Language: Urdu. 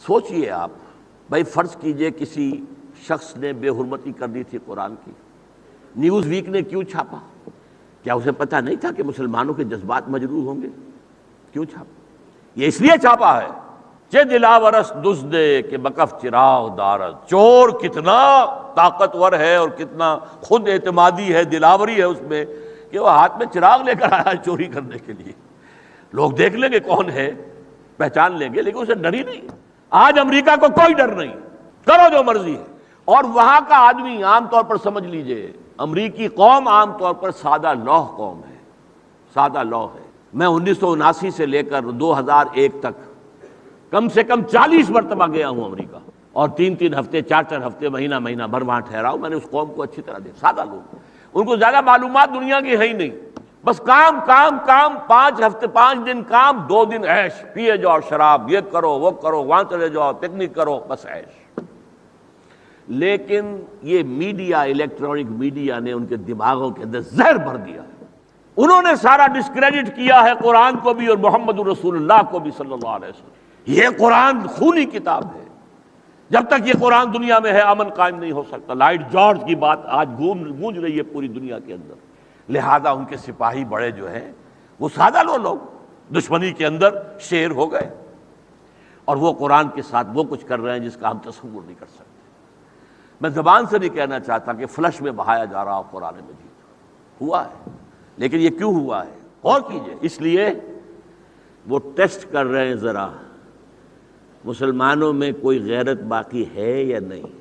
سوچئے آپ، بھائی فرض کیجئے کسی شخص نے بے حرمتی کر دی تھی قرآن کی، نیوز ویک نے کیوں چھاپا؟ کیا اسے پتہ نہیں تھا کہ مسلمانوں کے جذبات مجروح ہوں گے؟ کیوں چھاپا؟ یہ اس لیے چھاپا ہے کہ دلاورس دزدے کہ بکف چراغ دارد، چور کتنا طاقتور ہے اور کتنا خود اعتمادی ہے، دلاوری ہے اس میں کہ وہ ہاتھ میں چراغ لے کر آیا چوری کرنے کے لیے۔ لوگ دیکھ لیں گے کون ہے، پہچان لیں گے، لیکن اسے ڈر ہی نہیں۔ آج امریکہ کو کوئی ڈر نہیں، کرو جو مرضی ہے۔ اور وہاں کا آدمی عام طور پر سمجھ لیجئے، امریکی قوم عام طور پر سادہ لوح قوم ہے، سادہ لوح ہے۔ میں 1979 سے لے کر 2001 تک کم سے کم 40 مرتبہ گیا ہوں امریکہ، اور 3 ہفتے 4 ہفتے مہینہ بھر وہاں ٹھہرا ہوں۔ میں نے اس قوم کو اچھی طرح دیکھا، سادہ لوگ، ان کو زیادہ معلومات دنیا کی ہے ہی نہیں، بس کام کام کام، 5 دن کام، 2 دن عیش، پیے جاؤ شراب، یہ کرو وہ کرو، وہاں چلے جاؤ پکنک کرو، بس عیش۔ لیکن یہ میڈیا، الیکٹرانک میڈیا نے ان کے دماغوں کے اندر زہر بھر دیا ہے۔ انہوں نے سارا ڈسکریڈٹ کیا ہے قرآن کو بھی اور محمد رسول اللہ کو بھی صلی اللہ علیہ وسلم۔ یہ قرآن خونی کتاب ہے، جب تک یہ قرآن دنیا میں ہے امن قائم نہیں ہو سکتا۔ لائٹ جارج کی بات آج گونج رہی ہے پوری دنیا کے اندر، لہذا ان کے سپاہی بڑے جو ہیں وہ سادہ لوگ دشمنی کے اندر شیر ہو گئے، اور وہ قرآن کے ساتھ وہ کچھ کر رہے ہیں جس کا ہم تصور نہیں کر سکتے۔ میں زبان سے نہیں کہنا چاہتا کہ فلش میں بہایا جا رہا قرآن مجید، ہوا ہے، لیکن یہ کیوں ہوا ہے غور کیجئے۔ اس لیے وہ ٹیسٹ کر رہے ہیں ذرا مسلمانوں میں کوئی غیرت باقی ہے یا نہیں۔